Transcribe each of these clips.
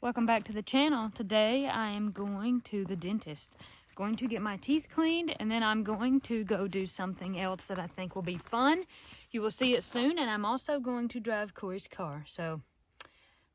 Welcome back to the channel. Today I am going to the dentist. Going to get my teeth cleaned, and then I'm going to go do something else that I think will be fun. You will see it soon, and I'm also going to drive Corey's car. So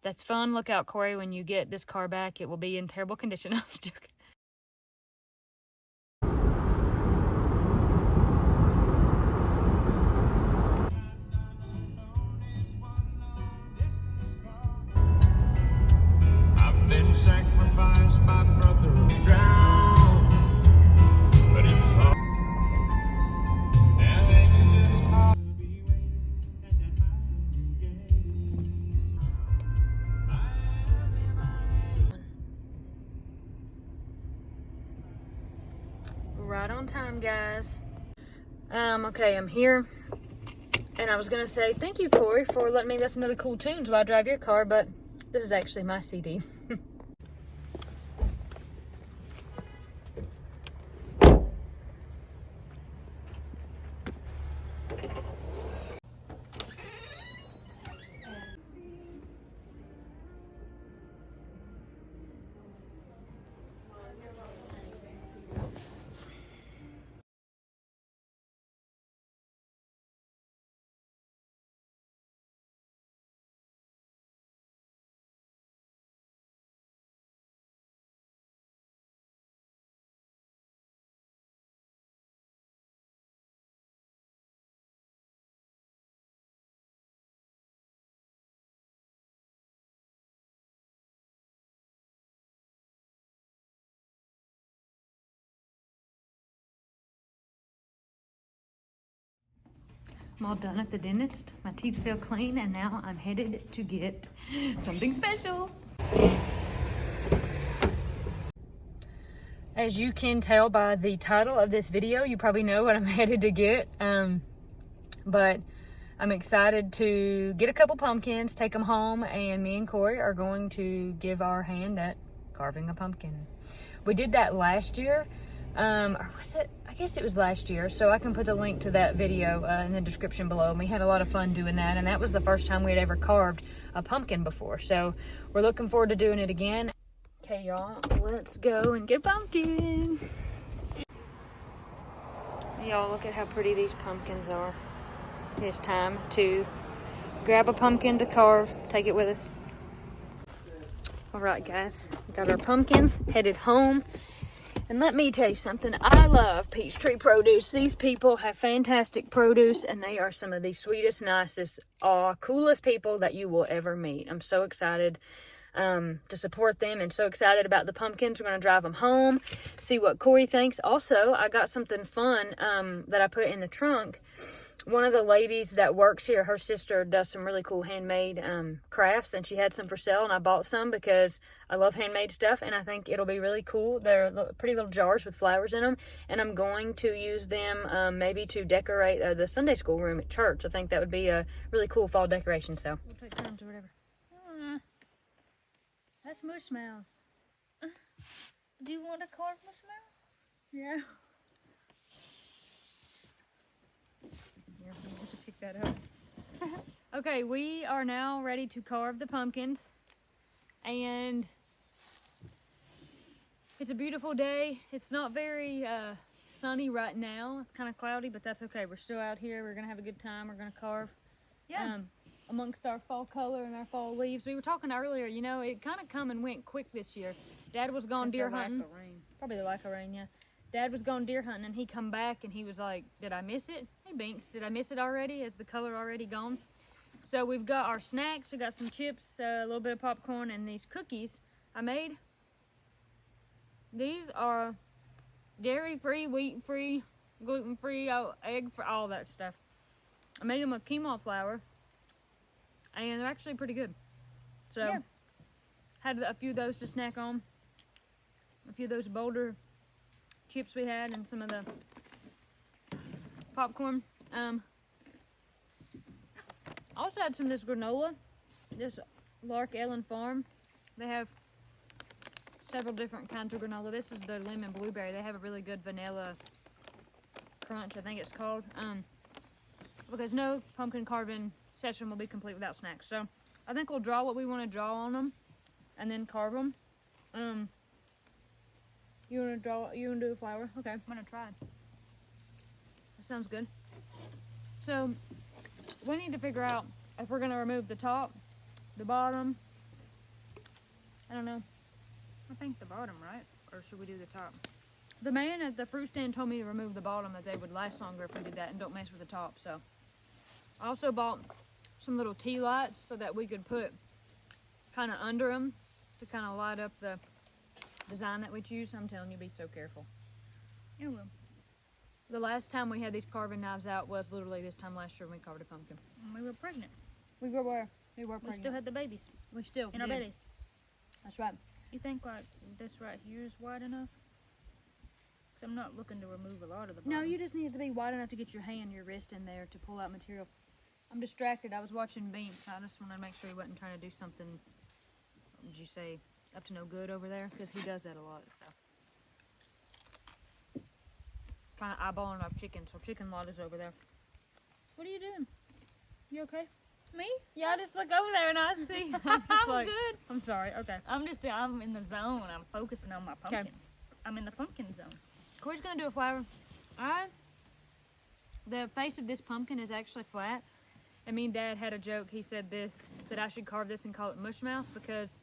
that's fun. Look out, Corey, when you get this car back. It will be in terrible condition. I'm joking. I've been sacrificed, my brother drowned, but it's hard. And they can just call me waiting at that fire gate. Right on time, guys. Okay, I'm here. And I was gonna say thank you, Corey, for letting me listen to the cool tunes while I drive your car, but this is actually my CD. I'm all done at the dentist. My teeth feel clean, and now I'm headed to get something special. As you can tell by the title of this video, you probably know what I'm headed to get. But I'm excited to get a couple pumpkins, take them home, and me and Corey are going to give our hand at carving a pumpkin. We did that last year. Or was it? I guess it was last year, so I can put the link to that video in the description below. And we had a lot of fun doing that, and that was the first time we had ever carved a pumpkin before. So we're looking forward to doing it again. Okay, y'all, let's go and get a pumpkin. Y'all, look at how pretty these pumpkins are. It's time to grab a pumpkin to carve, take it with us. All right, guys, got our pumpkins, headed home. And let me tell you something, I love Peachtree Produce. These people have fantastic produce, and they are some of the sweetest, nicest, coolest people that you will ever meet. I'm so excited to support them, and so excited about the pumpkins. We're going to drive them home, see what Corey thinks. Also, I got something fun that I put in the trunk. One of the ladies that works here, her sister does some really cool handmade crafts, and she had some for sale, and I bought some because I love handmade stuff, and I think it'll be really cool. They're pretty little jars with flowers in them, and I'm going to use them maybe to decorate the Sunday school room at church. I think that would be a really cool fall decoration, so. We'll take turns or whatever. That's mushmouth. Do you want to carve mushmouth? Yeah. To pick that up. Okay, we are now ready to carve the pumpkins, and it's a beautiful day. It's not very sunny right now. It's kind of cloudy, but that's okay. We're still out here. We're gonna have a good time. We're gonna carve amongst our fall color and our fall leaves. We were talking earlier, you know, it kind of come and went quick this year. Dad was gone deer hunting. Probably the lack of rain, yeah. Dad was gone deer hunting, and he come back and he was like, did I miss it? Hey, Binks, did I miss it already? Is the color already gone? So we've got our snacks. We got some chips, a little bit of popcorn, and these cookies I made. These are dairy-free, wheat-free, gluten-free, egg-free, all that stuff. I made them with quinoa flour, and they're actually pretty good. So yeah. Had a few of those to snack on. A few of those Boulder chips we had, and some of the popcorn. Also had some of this granola, this Lark Ellen Farm. They have several different kinds of granola. This is the lemon blueberry. They have a really good vanilla crunch, I think it's called. Because no pumpkin carving session will be complete without snacks. So I think we'll draw what we want to draw on them. and then carve them. You wanna draw? You wanna do a flower? Okay, I'm gonna try. that sounds good. So we need to figure out if we're gonna remove the top, the bottom. I don't know. I think the bottom, right? Or should we do the top? The man at the fruit stand told me to remove the bottom, that they would last longer if we did that and don't mess with the top. So I also bought some little tea lights so that we could put kind of under them to kind of light up the design that we choose. I'm telling you, be so careful. Yeah, well. The last time we had these carving knives out was literally this time last year when we carved a pumpkin. We were pregnant. We were pregnant. We still had the babies We still in our did. bellies. That's right. You think like this right here is wide enough? Cause I'm not looking to remove a lot of the bottom. No, you just need it to be wide enough to get your hand, your wrist in there to pull out material. I'm distracted. I was watching Binks. I just wanted to make sure he wasn't trying to do something, what would you say, up to no good over there? Because he does that a lot. So. Kind of eyeballing our chicken. So chicken lot is over there. What are you doing? You okay? Me? Yeah, I just look over there and I see. I'm good. I'm sorry. Okay. I'm in the zone. I'm focusing on my pumpkin. I'm in the pumpkin zone. Corey's gonna do a flower. The face of this pumpkin is actually flat. And me and Dad had a joke. He said that I should carve this and call it Mushmouth because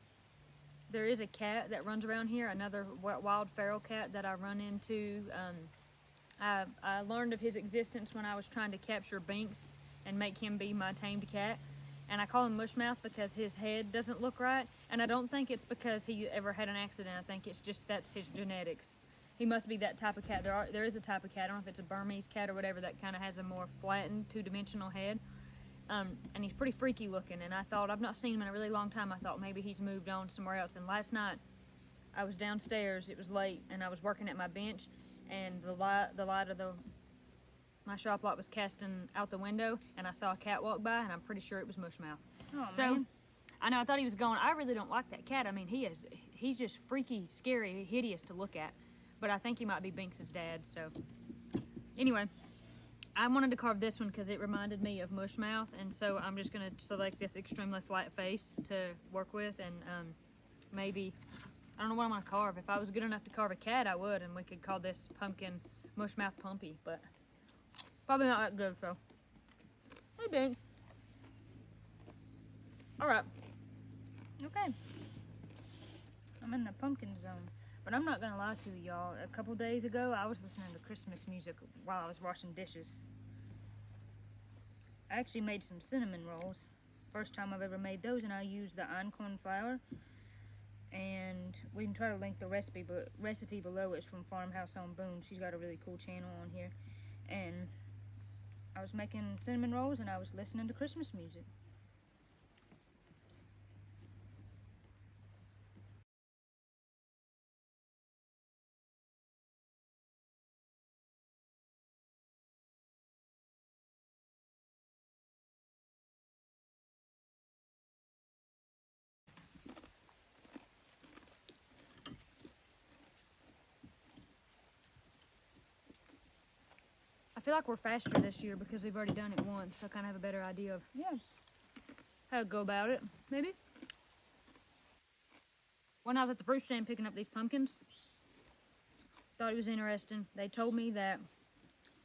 there is a cat that runs around here, another wild feral cat that I run into. I learned of his existence when I was trying to capture Binks and make him be my tamed cat. And I call him Mushmouth because his head doesn't look right. And I don't think it's because he ever had an accident. I think it's just that's his genetics. He must be that type of cat. There is a type of cat. I don't know if it's a Burmese cat or whatever that kind of has a more flattened, two-dimensional head. And he's pretty freaky looking. And I thought, I've not seen him in a really long time. I thought maybe he's moved on somewhere else. And last night, I was downstairs. It was late, and I was working at my bench. And the light of my shop light was casting out the window, and I saw a cat walk by, and I'm pretty sure it was Mushmouth. Oh, So, man. I know, I thought he was going. I really don't like that cat. I mean, he's just freaky, scary, hideous to look at. But I think he might be Binks's dad. So, anyway, I wanted to carve this one because it reminded me of Mushmouth, and so I'm just gonna select this extremely flat face to work with, and maybe. I don't know what I'm gonna carve. If I was good enough to carve a cat, I would, and we could call this pumpkin Mushmouth Pumpy, but probably not that good, so. Hey, Bink. Alright. Okay. I'm in the pumpkin zone. But I'm not gonna lie to y'all. A couple days ago, I was listening to Christmas music while I was washing dishes. I actually made some cinnamon rolls. First time I've ever made those, and I used the einkorn flour. And we can try to link the recipe, but recipe below is from Farmhouse on Boone. She's got a really cool channel on here. And I was making cinnamon rolls, and I was listening to Christmas music. I feel like we're faster this year because we've already done it once, so I kind of have a better idea of Yeah. how to go about it, maybe. When I was at the fruit stand picking up these pumpkins, thought it was interesting. They told me that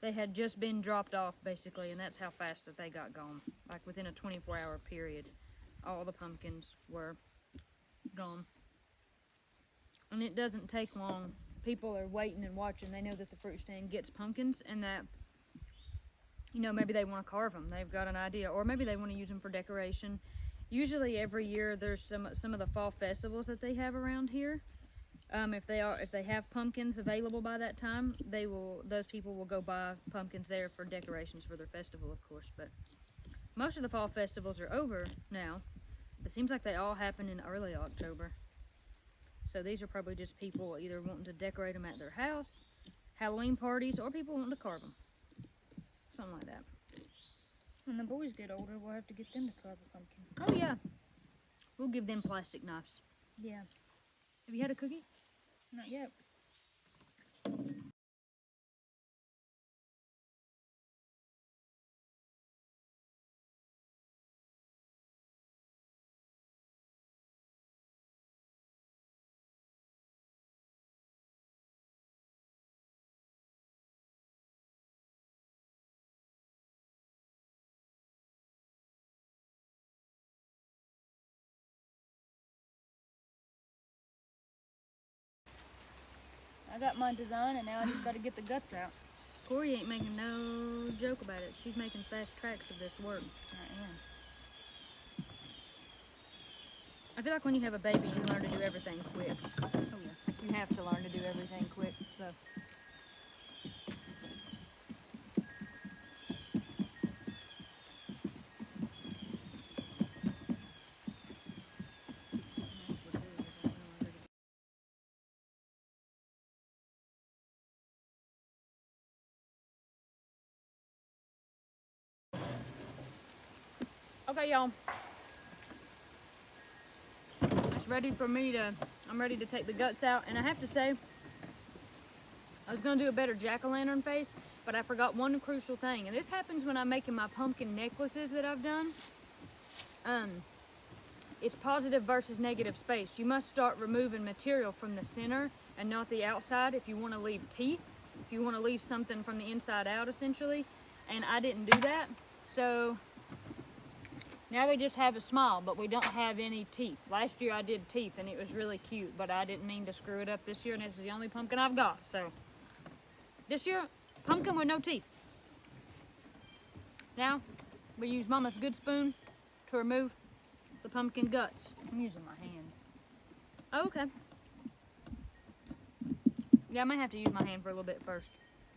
they had just been dropped off, basically, and that's how fast that they got gone. Like within a 24-hour period, all the pumpkins were gone. And it doesn't take long. People are waiting and watching. They know that the fruit stand gets pumpkins and that, you know, maybe they want to carve them. They've got an idea. Or maybe they want to use them for decoration. Usually every year there's some of the fall festivals that they have around here. If they have pumpkins available by that time, those people will go buy pumpkins there for decorations for their festival, of course. But most of the fall festivals are over now. It seems like they all happen in early October. So these are probably just people either wanting to decorate them at their house, Halloween parties, or people wanting to carve them. Something like that. When the boys get older, we'll have to get them to carve a pumpkin. Oh yeah. We'll give them plastic knives. Yeah. Have you had a cookie? Not yet. I got my design, and now I just got to get the guts out. Corey ain't making no joke about it. She's making fast tracks of this work. I am. I feel like when you have a baby, you learn to do everything quick. Oh yeah. You have to learn to do everything quick, so. Okay, y'all. It's ready for me to, I'm ready to take the guts out. And I have to say, I was gonna do a better jack-o'-lantern face, but I forgot one crucial thing. And this happens when I'm making my pumpkin necklaces that I've done. It's positive versus negative space. You must start removing material from the center and not the outside if you want to leave teeth, if you want to leave something from the inside out, essentially. And I didn't do that, so now we just have a smile, but we don't have any teeth. Last year I did teeth and it was really cute, but I didn't mean to screw it up this year, and this is the only pumpkin I've got. So this year, pumpkin with no teeth. Now we use Mama's good spoon to remove the pumpkin guts. I'm using my hand. Oh, okay. Yeah, I might have to use my hand for a little bit first.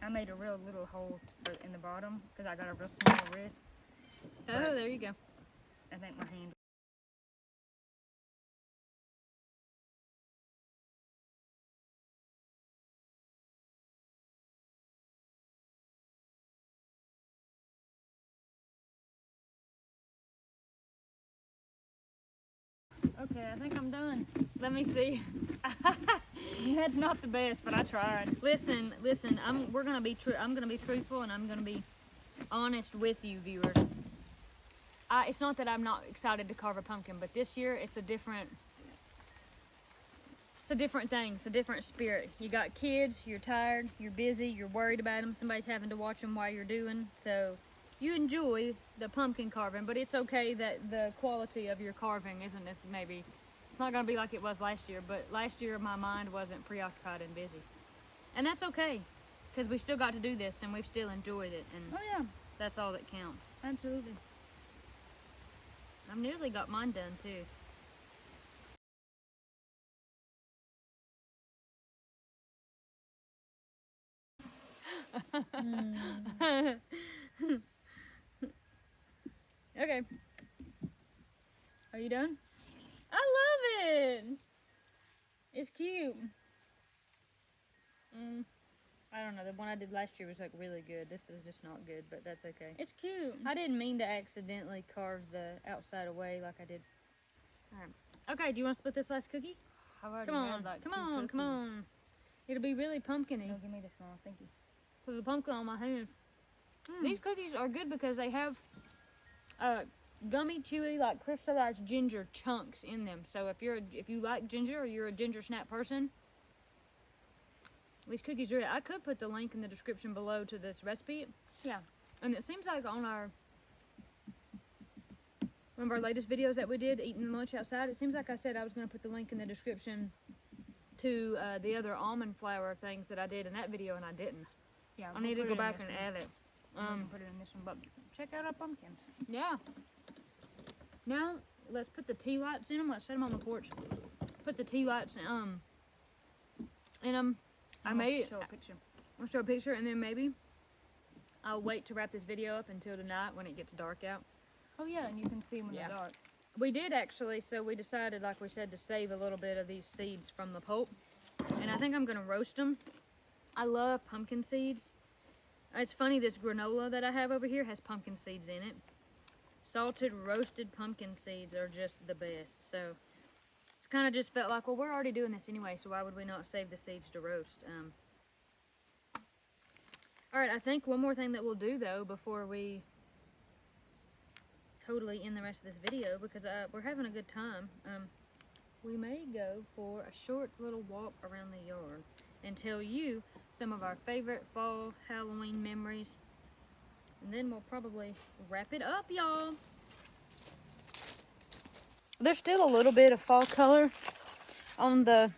I made a real little hole in the bottom because I got a real small wrist. Oh, there you go. I think my hand. Okay, I think I'm done. Let me see. That's not the best, but I tried. Listen. We're gonna be true. I'm gonna be truthful, and I'm gonna be honest with you, viewers. It's not that I'm not excited to carve a pumpkin, but this year it's a different thing. It's a different spirit. You got kids. You're tired. You're busy. You're worried about them. Somebody's having to watch them while you're doing. So you enjoy the pumpkin carving, but it's okay that the quality of your carving isn't as maybe. It's not going to be like it was last year, but last year my mind wasn't preoccupied and busy. And that's okay, because we still got to do this and we've still enjoyed it, and Oh yeah, that's all that counts. absolutely. I've nearly got mine done too. Okay. Are you done? I love it. It's cute. I don't know. The one I did last year was like really good. This is just not good, but that's okay. It's cute. I didn't mean to accidentally carve the outside away like I did. All right. Okay. Do you want to split this last cookie? I've already Come on. had like Come two on. cookies. Come on. It'll be really pumpkin-y. No, give me the small. Thank you. Put the pumpkin on my hands. These cookies are good because they have gummy, chewy, like crystallized ginger chunks in them. So if you like ginger or you're a ginger snap person, these cookies are. I could put the link in the description below to this recipe. Yeah. And it seems like on one of our latest videos that we did, eating lunch outside, it seems like I said I was going to put the link in the description to the other almond flour things that I did in that video, and I didn't. Yeah. I need to go back and add it. Put it in this one, but check out our pumpkins. Yeah. Now, let's put the tea lights in them. Let's set them on the porch. Put the tea lights in them. I may show a picture. I'll show a picture, and then maybe I'll wait to wrap this video up until tonight when it gets dark out. Oh yeah, and you can see them in Yeah. the dark. We did actually, so we decided, like we said, to save a little bit of these seeds from the pulp. And I think I'm going to roast them. I love pumpkin seeds. It's funny, this granola that I have over here has pumpkin seeds in it. Salted roasted pumpkin seeds are just the best. So it's kind of just felt like, well, we're already doing this anyway, so why would we not save the seeds to roast? All right, I think one more thing that we'll do, though, before we totally end the rest of this video, because we're having a good time. We may go for a short little walk around the yard and tell you some of our favorite fall Halloween memories. And then we'll probably wrap it up, y'all. There's still a little bit of fall color on the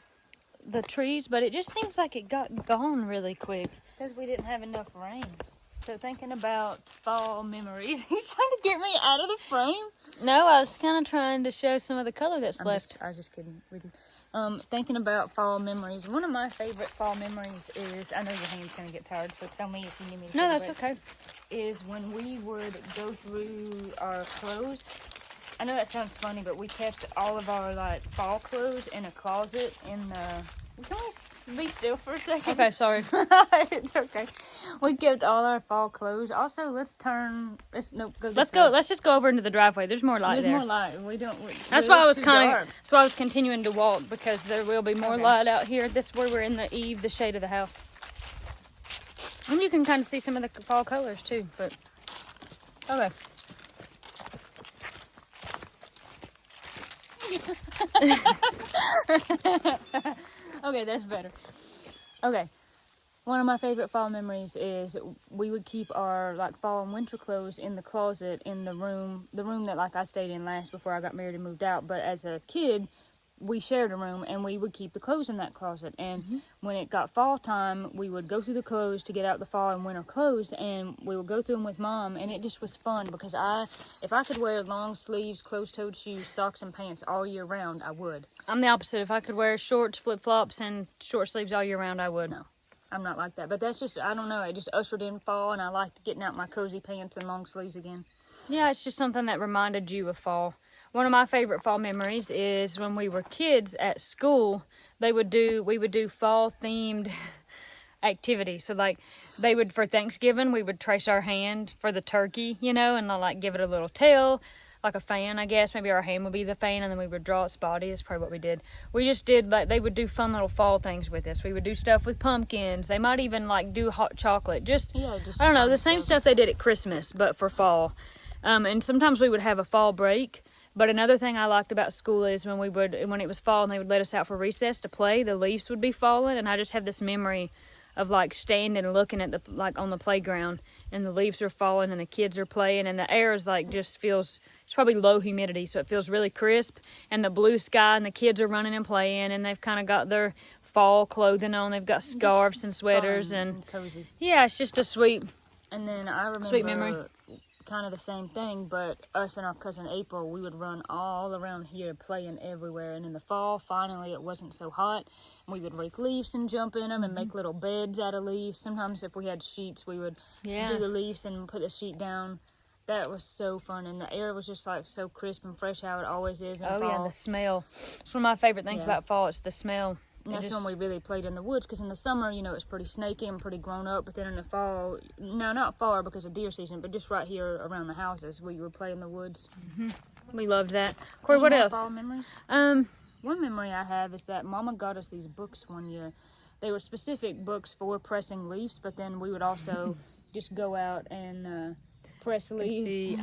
the trees, but it just seems like it got gone really quick. It's because we didn't have enough rain. So thinking about fall memories. He's trying to get me out of the frame. No, I was kind of trying to show some of the color that's left. I was just kidding with you. Thinking about fall memories. One of my favorite fall memories is, I know your hand's going to get tired, so tell me if you need me to No, take a that's break, okay. is when we would go through our clothes. I know that sounds funny, but we kept all of our like fall clothes in a closet in the... Can we be still for a second? Okay, sorry. It's okay. We kept all our fall clothes. Also, let's turn... Let's Go. Let's just go over into the driveway. There's more light There's there. more light. We don't... That's why I was That's why I was continuing to walk, because there will be more light out here. This is where we're in the shade of the house. And you can kind of see some of the fall colors too, but... Okay. Okay, that's better. Okay. One of my favorite fall memories is we would keep our like fall and winter clothes in the closet in the room that like I stayed in last before I got married and moved out. But as a kid, we shared a room and we would keep the clothes in that closet. And when it got fall time, we would go through the clothes to get out the fall and winter clothes, and we would go through them with Mom, and it just was fun because if I could wear long sleeves, closed-toed shoes, socks, and pants all year round, I would. I'm the opposite. If I could wear shorts, flip-flops, and short sleeves all year round, I would. No, I'm not like that. But that's just, I don't know, it just ushered in fall, and I liked getting out my cozy pants and long sleeves again. Yeah, it's just something that reminded you of fall. One of my favorite fall memories is when we were kids at school, we would do fall themed activities. So like for Thanksgiving, we would trace our hand for the turkey, and like give it a little tail, like a fan, I guess. Maybe our hand would be the fan, and then we would draw its body. That's probably what we did. We just did, like, they would do fun little fall things with us. We would do stuff with pumpkins. They might even like do hot chocolate. I don't know, the same stuff they did at Christmas, but for fall. And sometimes we would have a fall break. But another thing I liked about school is when it was fall and they would let us out for recess to play, the leaves would be falling, and I just have this memory of like standing and looking at on the playground, and the leaves are falling and the kids are playing, and the air is like it's probably low humidity, so it feels really crisp, and the blue sky, and the kids are running and playing, and they've kind of got their fall clothing on. They've got scarves and sweaters and cozy. Yeah, it's just a sweet. And then I remember sweet memory. Kind of the same thing, but us and our cousin April, we would run all around here playing everywhere. And in the fall, finally, it wasn't so hot, and we would rake leaves and jump in them and make little beds out of leaves. Sometimes if we had sheets, we would do the leaves and put the sheet down. That was so fun, and the air was just like so crisp and fresh, how it always is in fall. Yeah, the smell. It's one of my favorite things about fall. It's the smell. And that's when we really played in the woods, because in the summer, it's pretty snaky and pretty grown up. But then in the fall, no, not far because of deer season, but just right here around the houses, we would play in the woods. We loved that. Corey, what else? Fall memories? One memory I have is that Mama got us these books one year. They were specific books for pressing leaves, but then we would also just go out and press leaves.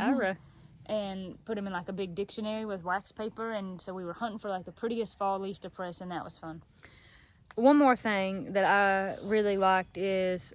And put them in like a big dictionary with wax paper, and so we were hunting for like the prettiest fall leaf to press, and that was fun. One more thing that I really liked is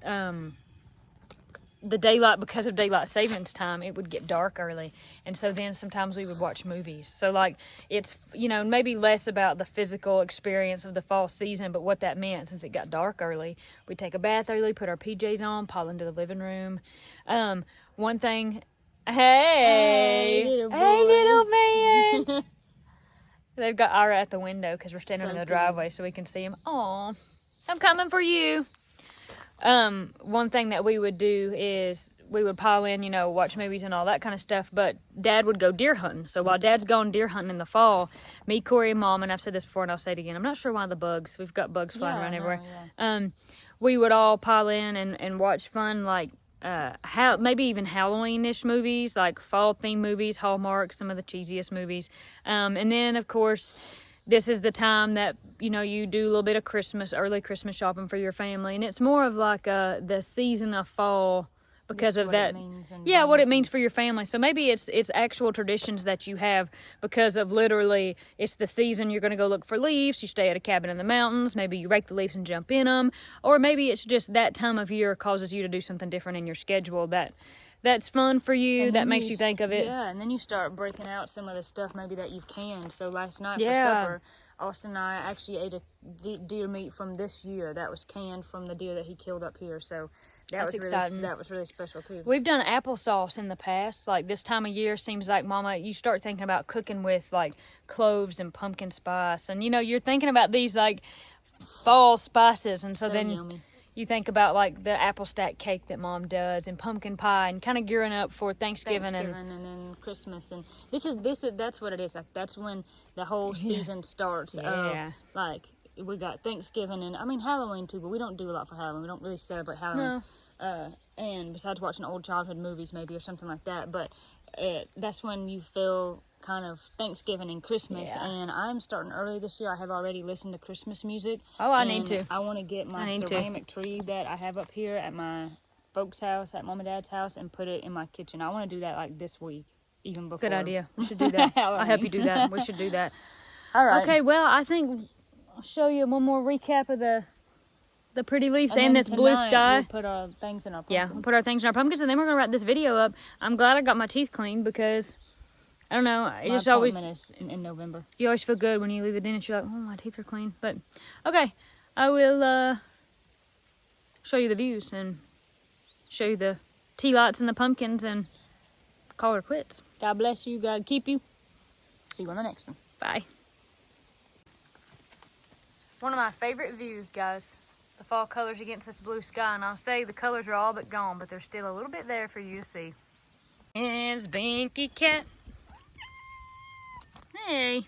the daylight, because of daylight savings time, it would get dark early, and so then sometimes we would watch movies. So like it's maybe less about the physical experience of the fall season, but what that meant, since it got dark early, we'd take a bath early, put our PJs on, pile into the living room. One thing. Hey, little man. They've got Ira at the window because we're standing in the driveway, so we can see him. Aw, I'm coming for you. One thing that we would do is we would pile in, watch movies and all that kind of stuff, but Dad would go deer hunting. So while Dad's gone deer hunting in the fall, me, Corey, and Mom, and I've said this before and I'll say it again, I'm not sure why we've got bugs flying around everywhere. Yeah. We would all pile in and watch fun, like, maybe even Halloween-ish movies, like fall-themed movies, Hallmark, some of the cheesiest movies. And then, of course, this is the time that, you do a little bit of early Christmas shopping for your family. And it's more of like the season of fall because of that. What it means for your family. So maybe it's actual traditions that you have because of literally it's the season you're going to go look for leaves. You stay at a cabin in the mountains. Maybe you rake the leaves and jump in them. Or maybe it's just that time of year causes you to do something different in your schedule that's fun for you, that makes you think of it. Yeah, and then you start breaking out some of the stuff maybe that you've canned. So last night for supper, Austin and I actually ate a deer meat from this year that was canned from the deer that he killed up here. So That's exciting. That was really special too. We've done applesauce in the past. Like this time of year seems like, Mama, you start thinking about cooking with like cloves and pumpkin spice. And, you know, you're thinking about these like fall spices. And so then yummy. you think about like the apple stack cake that Mom does and pumpkin pie and kind of gearing up for Thanksgiving and then Christmas. And that's what it is. Like that's when the whole season starts. Yeah. Like we got Thanksgiving and I mean Halloween too, but we don't do a lot for Halloween. We don't really celebrate Halloween. No. And besides watching old childhood movies maybe or something like that, but that's when you feel kind of Thanksgiving and Christmas. Yeah. And I'm starting early this year. I have already listened to Christmas music. Oh, I need to. I want to get my ceramic tree that I have up here at my folks' house, at Mom and Dad's house, and put it in my kitchen. I want to do that like this week, even before. Good idea. We should do that. I'll help you do that. We should do that. All right. Okay, well, I think I'll show you one more recap of the pretty leaves and this blue tonight, sky. We'll put our things in our pumpkins. Yeah, we'll put our things in our pumpkins, and then we're going to wrap this video up. I'm glad I got my teeth cleaned because, I don't know, it just always... is in November. You always feel good when you leave the dentist. You're like, oh, my teeth are clean. But, okay, I will show you the views and show you the tea lights and the pumpkins and call her quits. God bless you. God keep you. See you on the next one. Bye. One of my favorite views, guys. The fall colors against this blue sky. And I'll say the colors are all but gone, but there's still a little bit there for you to see. It's Binky Cat. Hey.